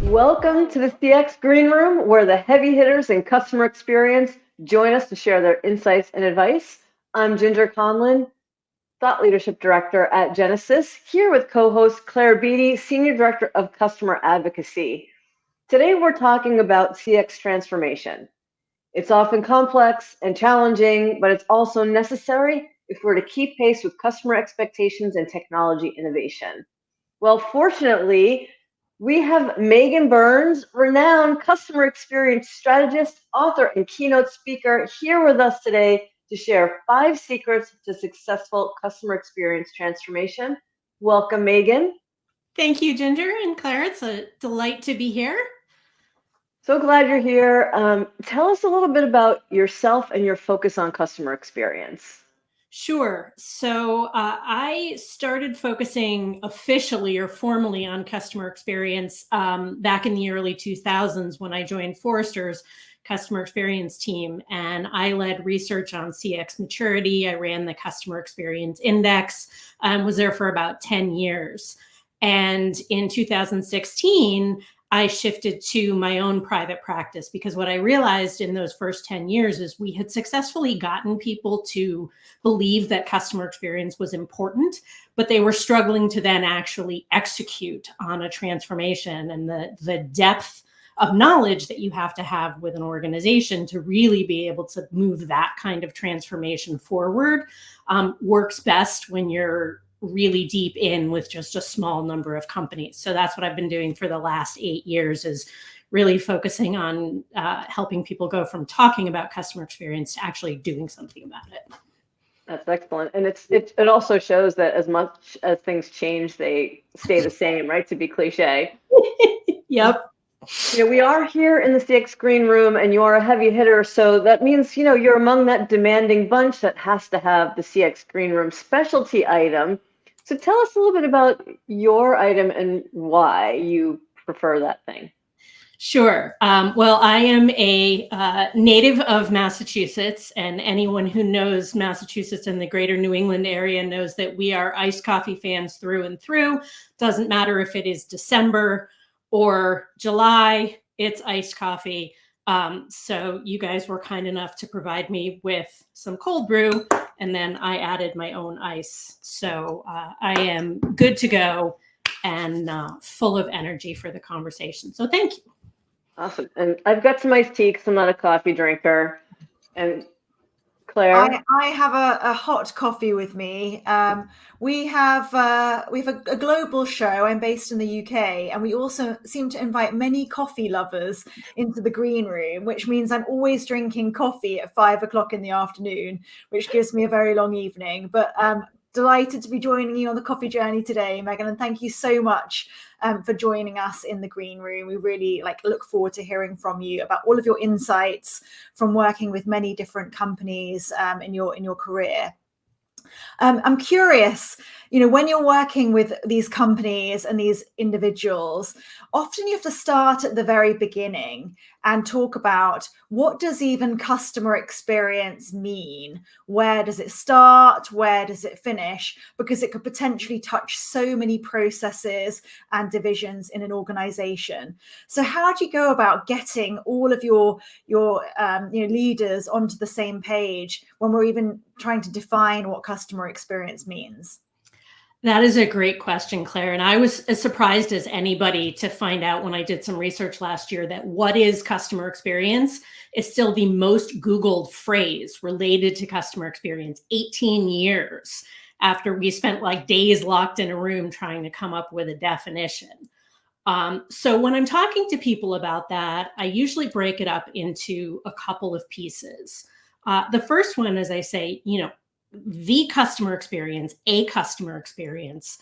Welcome to the CX Green Room, where the heavy hitters in customer experience join us to share their insights and advice. I'm Ginger Conlon, Thought Leadership Director at Genesis, here with co-host Claire Beatty, Senior Director of Customer Advocacy. Today we're talking about CX transformation. It's often complex and challenging, but it's also necessary if we're to keep pace with customer expectations and technology innovation. Well, fortunately, we have Megan Burns, renowned customer experience strategist, author, and keynote speaker, here with us today to share 5 secrets to successful customer experience transformation. Welcome, Megan. Thank you, Ginger and Claire. It's a delight to be here. So glad you're here. Tell us a little bit about yourself and your focus on customer experience. Sure. So I started focusing officially or formally on customer experience back in the early 2000s when I joined Forrester's customer experience team. And I led research on CX maturity. I ran the customer experience index, was there for about 10 years. And in 2016, I shifted to my own private practice because what I realized in those first 10 years is we had successfully gotten people to believe that customer experience was important, but they were struggling to then actually execute on a transformation. And the depth of knowledge that you have to have with an organization to really be able to move that kind of transformation forward works best when you're really deep in with just a small number of companies. So that's what I've been doing for the last 8 years, is really focusing on helping people go from talking about customer experience to actually doing something about it. That's excellent. And it also shows that as much as things change, they stay the same, right? To be cliche. Yep. We are here in the CX Green Room, and you are a heavy hitter. So that means, you're among that demanding bunch that has to have the CX Green Room specialty item. So tell us a little bit about your item and why you prefer that thing. Sure. Well, I am a native of Massachusetts, and anyone who knows Massachusetts and the greater New England area knows that we are iced coffee fans through and through. Doesn't matter if it is December or July, it's iced coffee. So you guys were kind enough to provide me with some cold brew, and then I added my own ice. So I am good to go and full of energy for the conversation. So thank you. Awesome. And I've got some iced tea because I'm not a coffee drinker. And Claire? I have a hot coffee with me. We have a global show. I'm based in the UK, and we also seem to invite many coffee lovers into the green room, which means I'm always drinking coffee at 5 o'clock in the afternoon, which gives me a very long evening. But delighted to be joining you on the coffee journey today, Megan, and thank you so much for joining us in the green room. We really look forward to hearing from you about all of your insights from working with many different companies in your career. I'm curious, when you're working with these companies and these individuals, often you have to start at the very beginning and talk about what does even customer experience mean? Where does it start? Where does it finish? Because it could potentially touch so many processes and divisions in an organization. So how do you go about getting all of your leaders onto the same page when we're even trying to define what customer experience means? That is a great question, Claire. And I was as surprised as anybody to find out when I did some research last year that what is customer experience is still the most Googled phrase related to customer experience 18 years after we spent days locked in a room trying to come up with a definition. So when I'm talking to people about that, I usually break it up into a couple of pieces. The first one, as I say, the customer experience, a customer experience,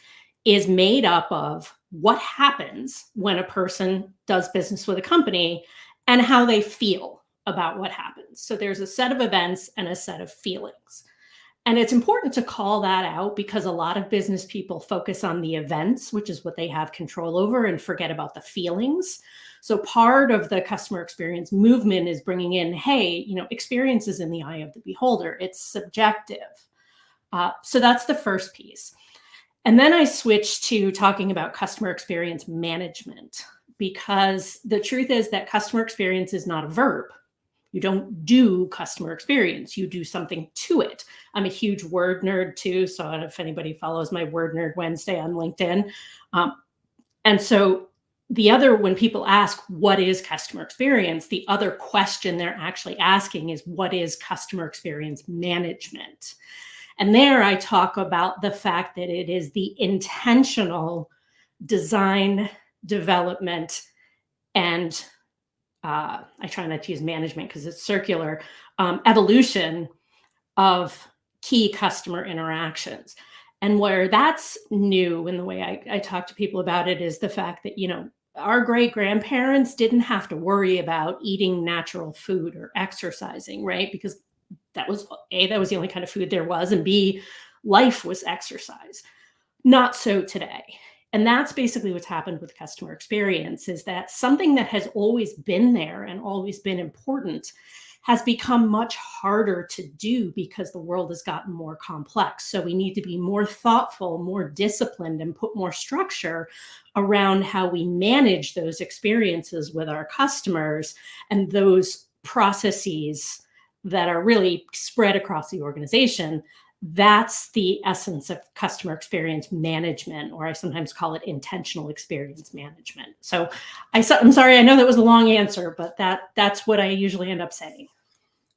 is made up of what happens when a person does business with a company and how they feel about what happens. So there's a set of events and a set of feelings. And it's important to call that out because a lot of business people focus on the events, which is what they have control over, and forget about the feelings. So part of the customer experience movement is bringing in, hey, experience is in the eye of the beholder. It's subjective. So that's the first piece. And then I switched to talking about customer experience management because the truth is that customer experience is not a verb. You don't do customer experience, you do something to it. I'm a huge word nerd too, so if anybody follows my Word Nerd Wednesday on LinkedIn. And so when people ask, what is customer experience? The other question they're actually asking is, what is customer experience management? And there I talk about the fact that it is the intentional design, development, and I try not to use management because it's circular, evolution of key customer interactions. And where that's new in the way I talk to people about it is the fact that, our great grandparents didn't have to worry about eating natural food or exercising, right? Because that was the only kind of food there was, and B, life was exercise. Not so today. And that's basically what's happened with customer experience, is that something that has always been there and always been important has become much harder to do because the world has gotten more complex. So we need to be more thoughtful, more disciplined, and put more structure around how we manage those experiences with our customers and those processes that are really spread across the organization. That's the essence of customer experience management, or I sometimes call it intentional experience management. So I'm sorry, I know that was a long answer, but that's what I usually end up saying.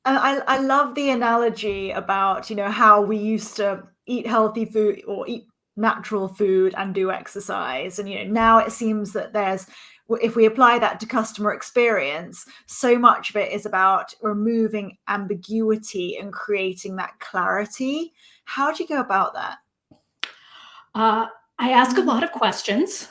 I love the analogy about, how we used to eat healthy food or eat natural food and do exercise. And, now it seems that if we apply that to customer experience, so much of it is about removing ambiguity and creating that clarity. How do you go about that? I ask a lot of questions.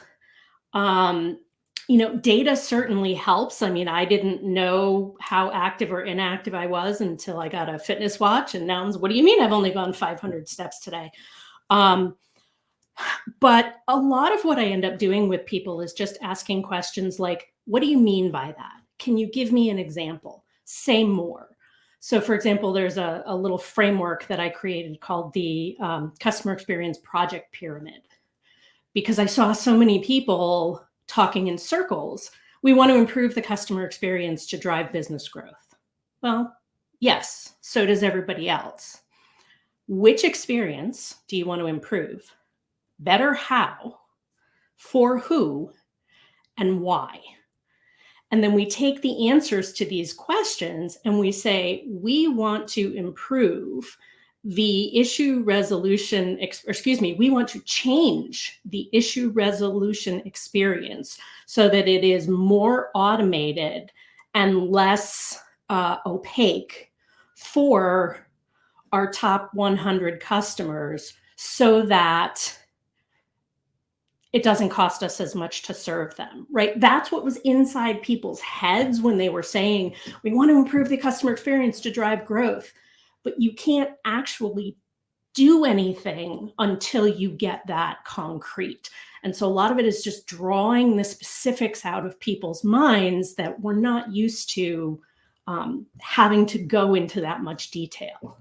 Data certainly helps. I mean, I didn't know how active or inactive I was until I got a fitness watch. And now, what do you mean I've only gone 500 steps today? But a lot of what I end up doing with people is just asking questions like, what do you mean by that? Can you give me an example? Say more. So for example, there's a little framework that I created called the Customer Experience Project Pyramid, because I saw so many people talking in circles. We want to improve the customer experience to drive business growth. Well, yes, so does everybody else. Which experience do you want to improve? Better how, for who, and why? And then we take the answers to these questions and we say, we want to improve the issue resolution, we want to change the issue resolution experience so that it is more automated and less opaque for our top 100 customers, so that it doesn't cost us as much to serve them, right? That's what was inside people's heads when they were saying, we want to improve the customer experience to drive growth. But you can't actually do anything until you get that concrete. And so a lot of it is just drawing the specifics out of people's minds that we're not used to having to go into that much detail.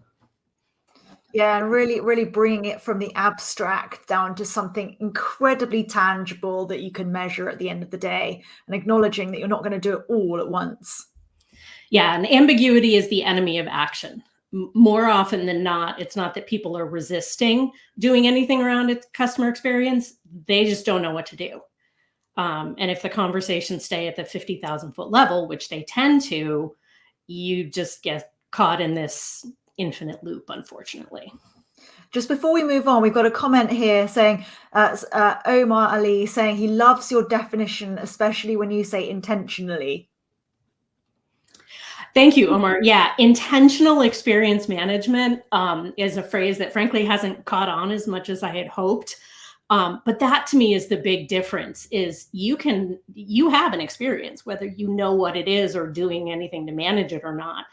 Yeah, and really, really bringing it from the abstract down to something incredibly tangible that you can measure at the end of the day, and acknowledging that you're not going to do it all at once. Yeah, and ambiguity is the enemy of action. More often than not, it's not that people are resisting doing anything around its customer experience. They just don't know what to do. And if the conversations stay at the 50,000 foot level, which they tend to, you just get caught in this infinite loop, unfortunately. Just before we move on, we've got a comment here saying, Omar Ali saying he loves your definition, especially when you say intentionally. Thank you, Omar. Yeah, intentional experience management is a phrase that frankly hasn't caught on as much as I had hoped. But that to me is the big difference, is you have an experience, whether you know what it is or doing anything to manage it or not.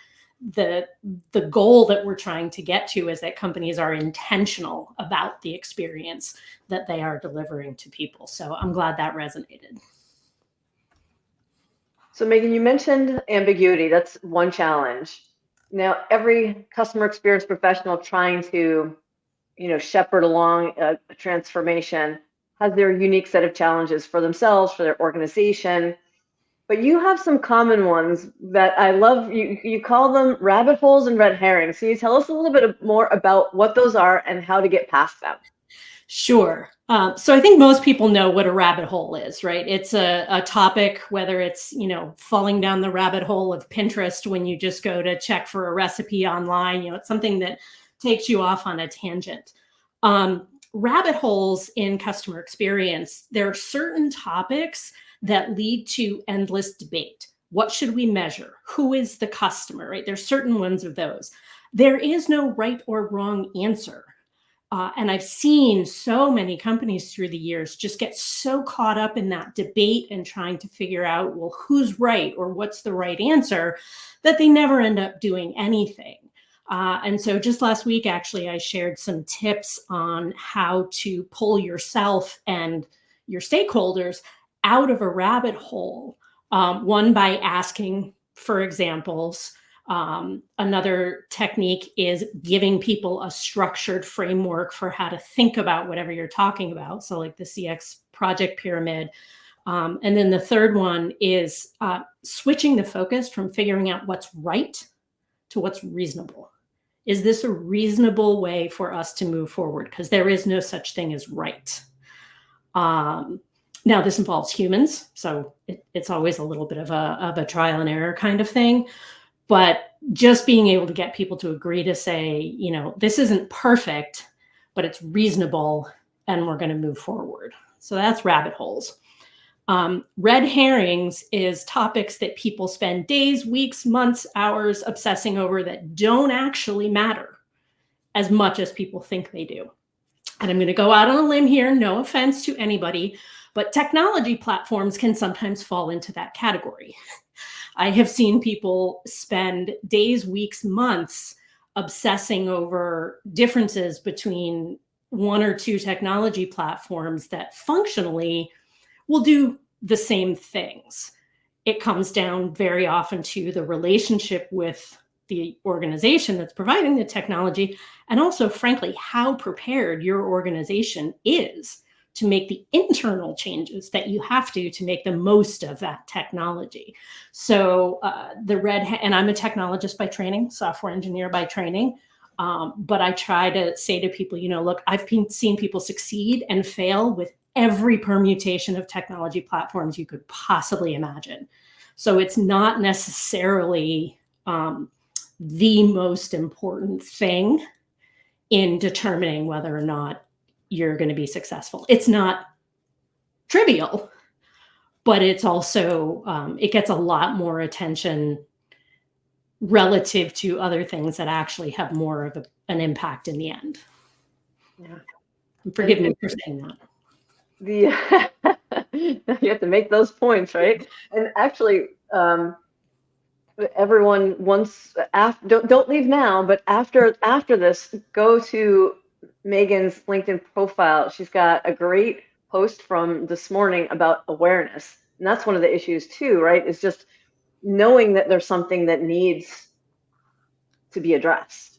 The goal that we're trying to get to is that companies are intentional about the experience that they are delivering to people. So I'm glad that resonated. So Megan, you mentioned ambiguity. That's one challenge. Now, every customer experience professional trying to, shepherd along a transformation has their unique set of challenges for themselves, for their organization. But you have some common ones that I love. You call them rabbit holes and red herrings. Can you tell us a little bit more about what those are and how to get past them? Sure. So I think most people know what a rabbit hole is, right? It's a topic, whether it's, falling down the rabbit hole of Pinterest when you just go to check for a recipe online, it's something that takes you off on a tangent. Rabbit holes in customer experience, there are certain topics that lead to endless debate. What should we measure? Who is the customer, right? There's certain ones of those. There is no right or wrong answer. And I've seen so many companies through the years just get so caught up in that debate and trying to figure out, well, who's right or what's the right answer, that they never end up doing anything. And so just last week, actually, I shared some tips on how to pull yourself and your stakeholders out of a rabbit hole. One, by asking for examples. Another technique is giving people a structured framework for how to think about whatever you're talking about. So like the CX project pyramid. And then the third one is switching the focus from figuring out what's right to what's reasonable. Is this a reasonable way for us to move forward? Because there is no such thing as right. Now, this involves humans, so it's always a little bit of a trial and error kind of thing. But just being able to get people to agree to say, this isn't perfect, but it's reasonable, and we're going to move forward. So that's rabbit holes. Red herrings is topics that people spend days, weeks, months, hours obsessing over that don't actually matter as much as people think they do. And I'm going to go out on a limb here, no offense to anybody, but technology platforms can sometimes fall into that category. I have seen people spend days, weeks, months obsessing over differences between one or two technology platforms that functionally will do the same things. It comes down very often to the relationship with the organization that's providing the technology, and also, frankly, how prepared your organization is to make the internal changes that you have to make the most of that technology. So and I'm a technologist by training, software engineer by training. But I try to say to people, look, I've seen people succeed and fail with every permutation of technology platforms you could possibly imagine. So it's not necessarily the most important thing in determining whether or not you're going to be successful. It's not trivial, but it's also, it gets a lot more attention relative to other things that actually have more of an impact in the end. Yeah. Forgive me for saying that. You have to make those points, right? And actually, everyone don't leave now, but after this, go to Megan's LinkedIn profile. She's got a great post from this morning about awareness. And that's one of the issues too, right? Is just knowing that there's something that needs to be addressed.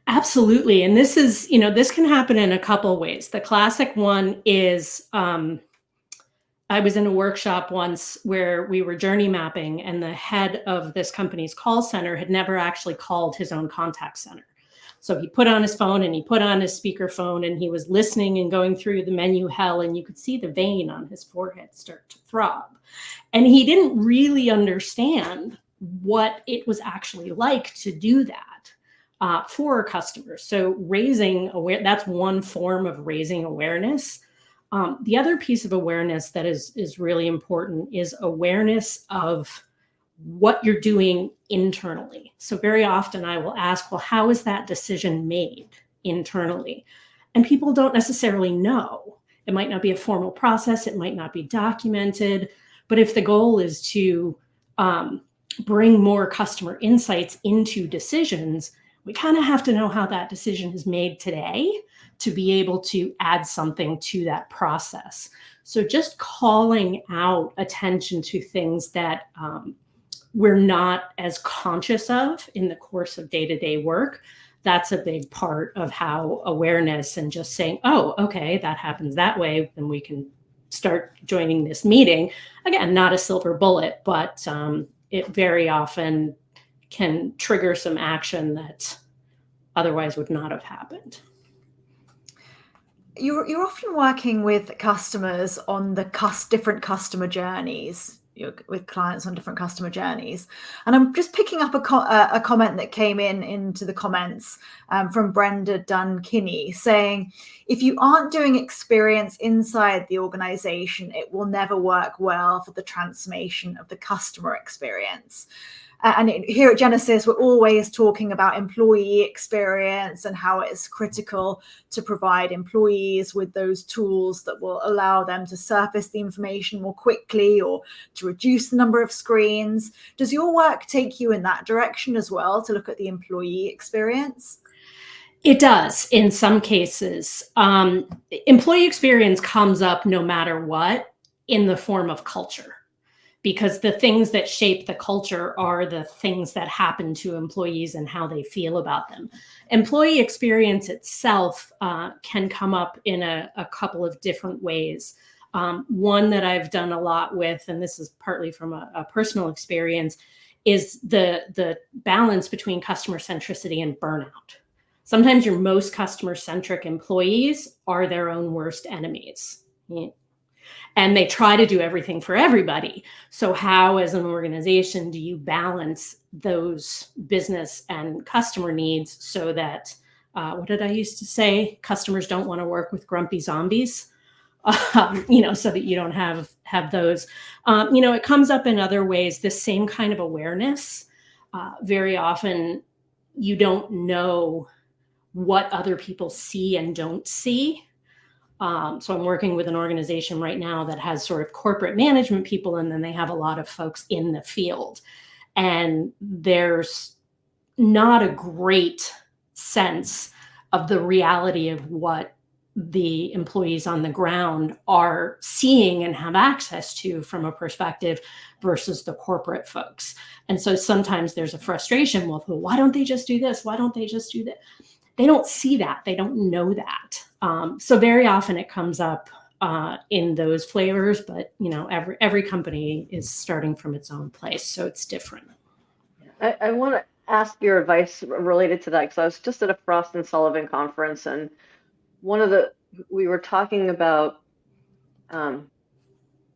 Absolutely. And this is, this can happen in a couple ways. The classic one is, I was in a workshop once where we were journey mapping, and the head of this company's call center had never actually called his own contact center. So he put on his phone and he put on his speakerphone and he was listening and going through the menu hell, and you could see the vein on his forehead start to throb. And he didn't really understand what it was actually like to do that for customers. So that's one form of raising awareness. The other piece of awareness that is really important is awareness of what you're doing internally. So very often I will ask, well, how is that decision made internally? And people don't necessarily know. It might not be a formal process. It might not be documented. But if the goal is to bring more customer insights into decisions, we kind of have to know how that decision is made today to be able to add something to that process. So just calling out attention to things that we're not as conscious of in the course of day-to-day work, that's a big part of how awareness and just saying, oh, okay, that happens that way, then we can start joining this meeting. Again, not a silver bullet, but it very often can trigger some action that otherwise would not have happened. You're often working with customers on the different customer journeys. You're with clients on different customer journeys, and I'm just picking up a comment that came into the comments from Brenda Dunn-Kinney saying, if you aren't doing experience inside the organization, it will never work well for the transformation of the customer experience. And here at Genesis, we're always talking about employee experience and how it's critical to provide employees with those tools that will allow them to surface the information more quickly or to reduce the number of screens. Does your work take you in that direction as well, to look at the employee experience? It does in some cases. Employee experience comes up no matter what in the form of culture, because the things that shape the culture are the things that happen to employees and how they feel about them. Employee experience itself can come up in a couple of different ways. One that I've done a lot with, and this is partly from a personal experience, is the balance between customer centricity and burnout. Sometimes your most customer-centric employees are their own worst enemies. And they try to do everything for everybody. So how, as an organization, do you balance those business and customer needs so that, what did I used to say? Customers don't want to work with grumpy zombies, so that you don't have those. It comes up in other ways, the same kind of awareness. Very often, you don't know what other people see and don't see. So I'm working with an organization right now that has sort of corporate management people, and then they have a lot of folks in the field. And there's not a great sense of the reality of what the employees on the ground are seeing and have access to from a perspective versus the corporate folks. And so sometimes there's a frustration with, well, why don't they just do this? Why don't they just do that? They don't see that. They don't know that. So very often it comes up in those flavors, but every company is starting from its own place, so it's different. I want to ask your advice related to that, because I was just at a Frost and Sullivan conference, and we were talking about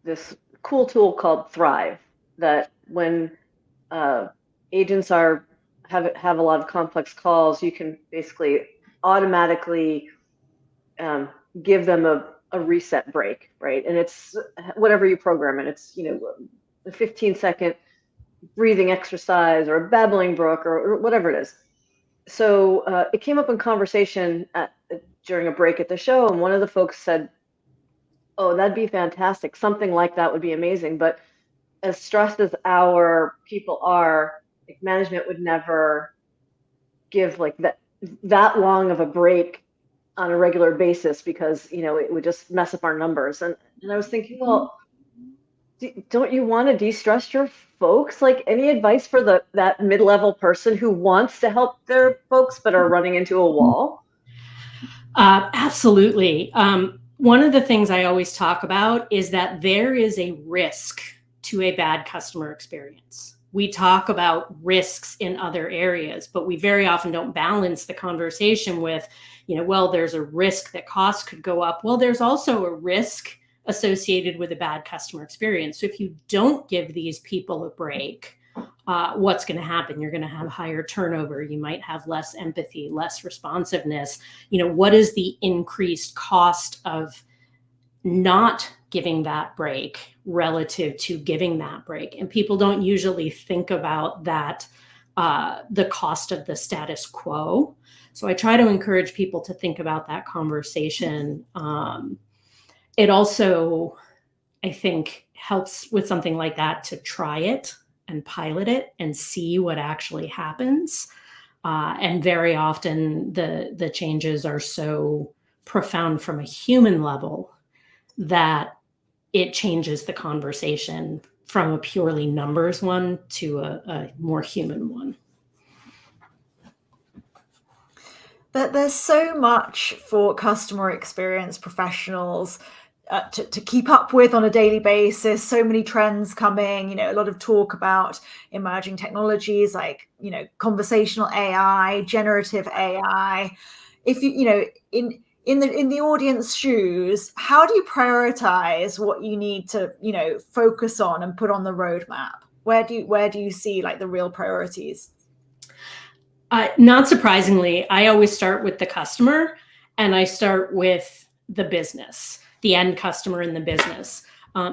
this cool tool called Thrive, that when agents have a lot of complex calls, you can basically automatically give them a reset break, right? And it's whatever you program it. It's a 15-second breathing exercise or a babbling brook or whatever it is. So it came up in conversation during a break at the show, and one of the folks said, "Oh, that'd be fantastic. Something like that would be amazing." But as stressed as our people are, management would never give that long of a break on a regular basis, because it would just mess up our numbers. And I was thinking, well, don't you want to de-stress your folks? Like, any advice for that mid-level person who wants to help their folks but are running into a wall? Absolutely. One of the things I always talk about is that there is a risk to a bad customer experience. We talk about risks in other areas, but we very often don't balance the conversation with, well, there's a risk that costs could go up. Well, there's also a risk associated with a bad customer experience. So if you don't give these people a break, what's going to happen? You're going to have higher turnover. You might have less empathy, less responsiveness. What is the increased cost of not giving that break relative to giving that break? And people don't usually think about that, the cost of the status quo. So I try to encourage people to think about that conversation. It also, I think, helps with something like that to try it and pilot it and see what actually happens. And very often the changes are so profound from a human level that it changes the conversation from a purely numbers one to a more human one. But there's so much for customer experience professionals to keep up with on a daily basis. So many trends coming, a lot of talk about emerging technologies like, conversational AI, generative AI. If in the audience shoes, how do you prioritize what you need to, focus on and put on the roadmap? Where do you see like the real priorities? Not surprisingly, I always start with the customer, and I start with the business, the end customer in the business.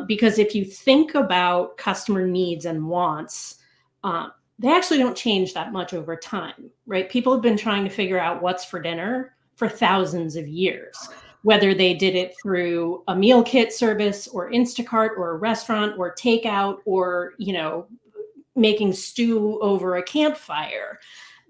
Because if you think about customer needs and wants, they actually don't change that much over time, right? People have been trying to figure out what's for dinner for thousands of years, whether they did it through a meal kit service or Instacart or a restaurant or takeout or, making stew over a campfire.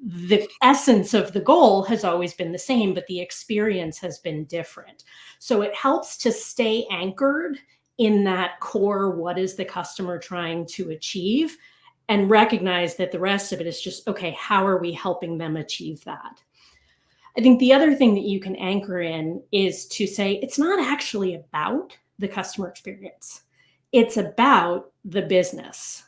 The essence of the goal has always been the same, but the experience has been different. So it helps to stay anchored in that core, what is the customer trying to achieve, and recognize that the rest of it is just, okay, how are we helping them achieve that? I think the other thing that you can anchor in is to say, it's not actually about the customer experience. It's about the business.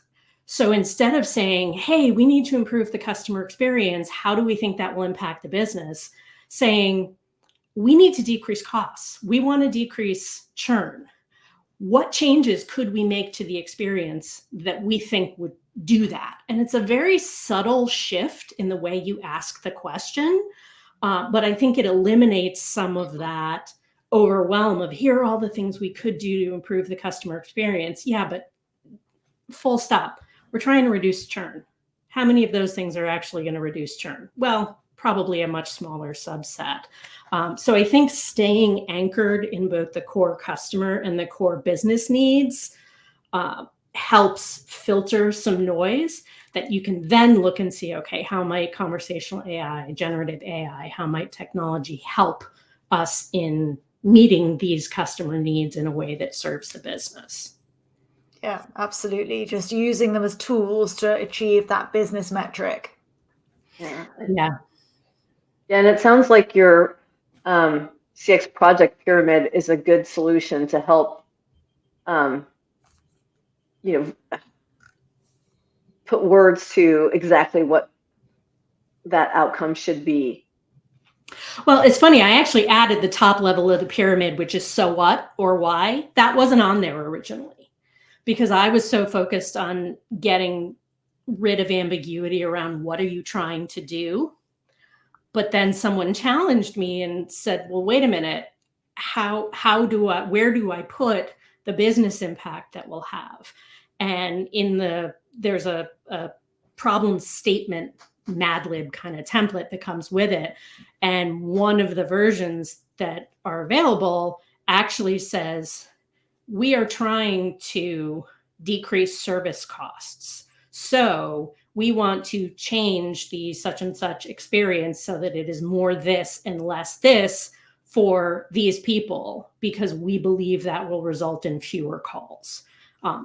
So instead of saying, hey, we need to improve the customer experience, how do we think that will impact the business? Saying, we need to decrease costs. We want to decrease churn. What changes could we make to the experience that we think would do that? And it's a very subtle shift in the way you ask the question, but I think it eliminates some of that overwhelm of here are all the things we could do to improve the customer experience. Yeah, but full stop. We're trying to reduce churn. How many of those things are actually going to reduce churn? Well, probably a much smaller subset. So I think staying anchored in both the core customer and the core business needs helps filter some noise that you can then look and see, okay, how might conversational AI, generative AI, how might technology help us in meeting these customer needs in a way that serves the business? Yeah, absolutely. Just using them as tools to achieve that business metric. Yeah. Yeah. Yeah, and it sounds like your CX project pyramid is a good solution to help, put words to exactly what that outcome should be. Well, it's funny. I actually added the top level of the pyramid, which is so what or why. That wasn't on there originally because I was so focused on getting rid of ambiguity around what are you trying to do. But then someone challenged me and said, well, wait a minute, where do I put the business impact that we'll have? And there's a problem statement Mad Lib kind of template that comes with it. And one of the versions that are available actually says, we are trying to decrease service costs. So we want to change the such and such experience so that it is more this and less this for these people, because we believe that will result in fewer calls.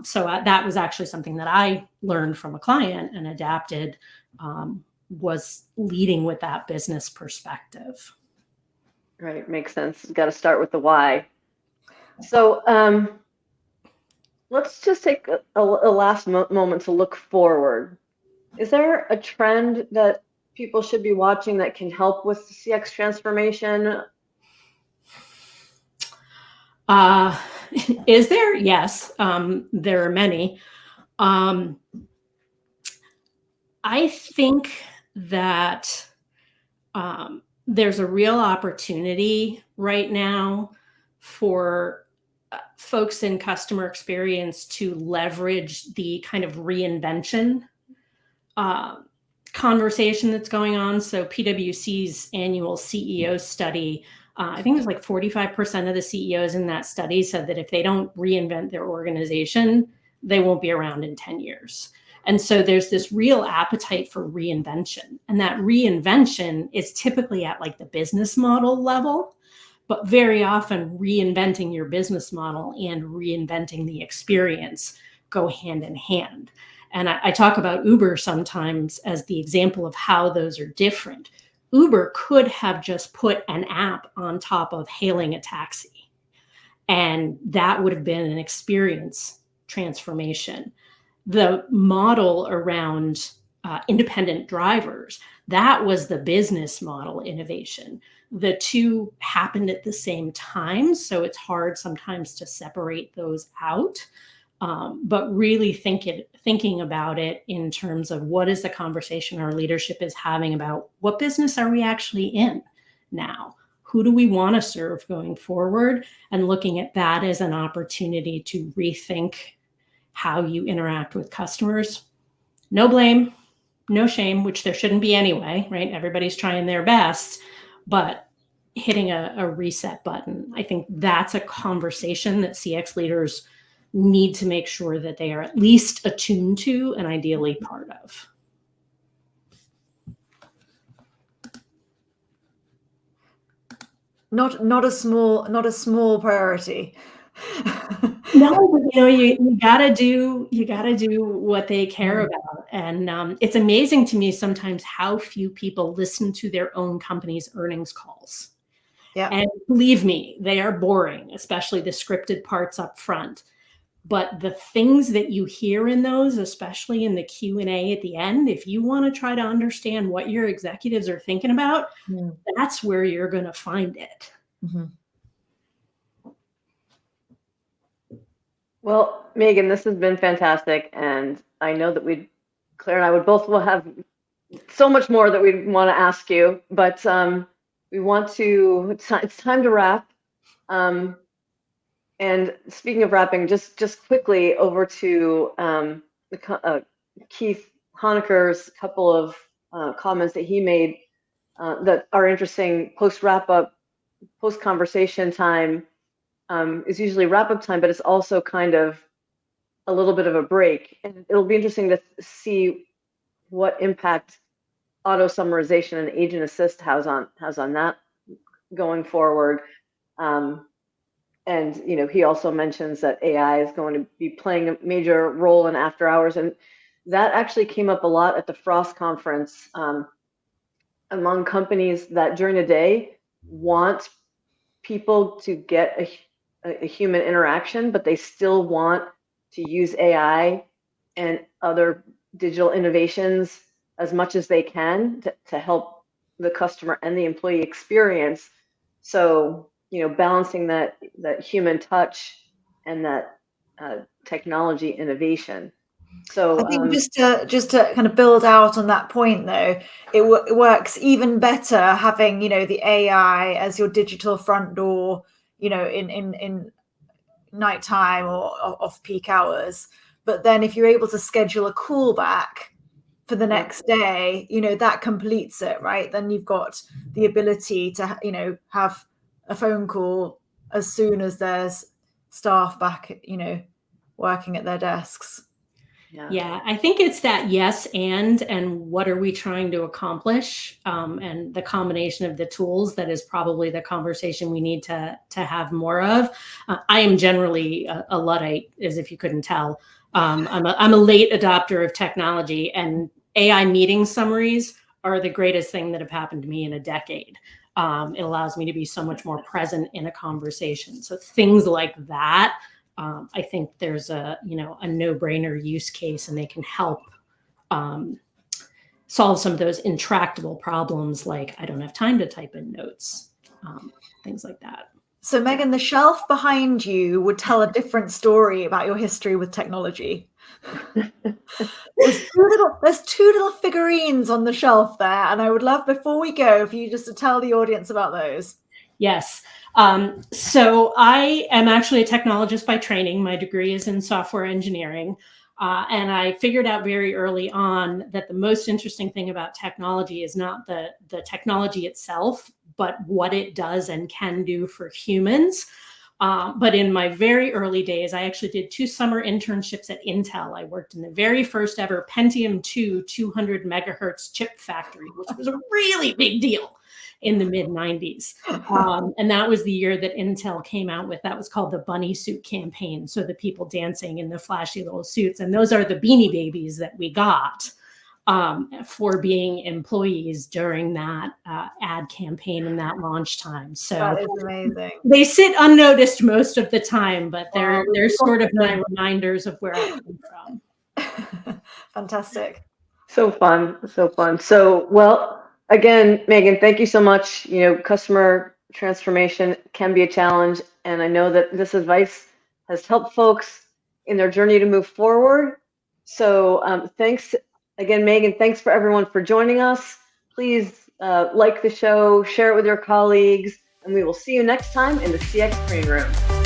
So that was actually something that I learned from a client and adapted, was leading with that business perspective. Right, makes sense. Got to start with the why. So let's just take a last moment to look forward. Is there a trend that people should be watching that can help with the CX transformation? Is there? Yes, there are many. I think that there's a real opportunity right now for folks in customer experience to leverage the kind of reinvention conversation that's going on. So PwC's annual CEO study, I think it was like 45% of the CEOs in that study said that if they don't reinvent their organization, they won't be around in 10 years. And so there's this real appetite for reinvention. And that reinvention is typically at like the business model level, but very often reinventing your business model and reinventing the experience go hand in hand. And I talk about Uber sometimes as the example of how those are different. Uber could have just put an app on top of hailing a taxi, and that would have been an experience transformation. The model around independent drivers, that was the business model innovation. The two happened at the same time, so it's hard sometimes to separate those out. But really thinking about it in terms of what is the conversation our leadership is having about what business are we actually in now? Who do we want to serve going forward? And looking at that as an opportunity to rethink how you interact with customers. No blame, no shame, which there shouldn't be anyway, right? Everybody's trying their best, but hitting a reset button. I think that's a conversation that CX leaders need to make sure that they are at least attuned to and ideally part of. Not a small priority. No, but you gotta do what they care about, and it's amazing to me sometimes how few people listen to their own company's earnings calls. Yeah. And believe me, they are boring, especially the scripted parts up front. But the things that you hear in those, especially in the Q&A at the end, if you want to try to understand what your executives are thinking about, that's where you're going to find it. Mm-hmm. Well, Megan, this has been fantastic, and I know that Claire and I will have so much more that we want to ask you, but it's time to wrap. And speaking of wrapping, just quickly over to Keith Honecker's couple of comments that he made that are interesting post wrap-up, post conversation time. Is usually wrap-up time, but it's also kind of a little bit of a break. And it'll be interesting to see what impact auto summarization and agent assist has on that going forward. And he also mentions that AI is going to be playing a major role in after hours, and that actually came up a lot at the Frost conference among companies that during the day want people to get a human interaction, but they still want to use AI and other digital innovations as much as they can to help the customer and the employee experience. So, balancing that human touch and that technology innovation. So I think just to kind of build out on that point, though, it works even better having the AI as your digital front door, in nighttime or off peak hours. But then if you're able to schedule a callback for the next day, that completes it, right? Then you've got the ability to have a phone call as soon as there's staff back, working at their desks. Yeah, I think it's that yes and what are we trying to accomplish, and the combination of the tools that is probably the conversation we need to have more of. I am generally a Luddite, as if you couldn't tell. I'm a late adopter of technology, and AI meeting summaries are the greatest thing that have happened to me in a decade. It allows me to be so much more present in a conversation. So things like that. I think there's a no-brainer use case, and they can help solve some of those intractable problems, like I don't have time to type in notes, things like that. So Megan, the shelf behind you would tell a different story about your history with technology. There's two little figurines on the shelf there, and I would love, before we go, for you just to tell the audience about those. Yes. So I am actually a technologist by training. My degree is in software engineering. And I figured out very early on that the most interesting thing about technology is not the technology itself, but what it does and can do for humans. But in my very early days, I actually did 2 summer internships at Intel. I worked in the very first ever Pentium 2 200 megahertz chip factory, which was a really big deal in the mid-90s. And that was the year that Intel came out with, that was called the bunny suit campaign. So the people dancing in the flashy little suits. And those are the Beanie Babies that we got. for being employees during that ad campaign and that launch time. So That is amazing. they sit unnoticed most of the time, but they're Wow. sort of my reminders of where I come from. Fantastic. So fun, so fun. So, well, again, Megan, thank you so much. Customer transformation can be a challenge, and I know that this advice has helped folks in their journey to move forward. So, thanks again, Megan. Thanks for everyone for joining us. Please like the show, share it with your colleagues, and we will see you next time in the CX Green Room.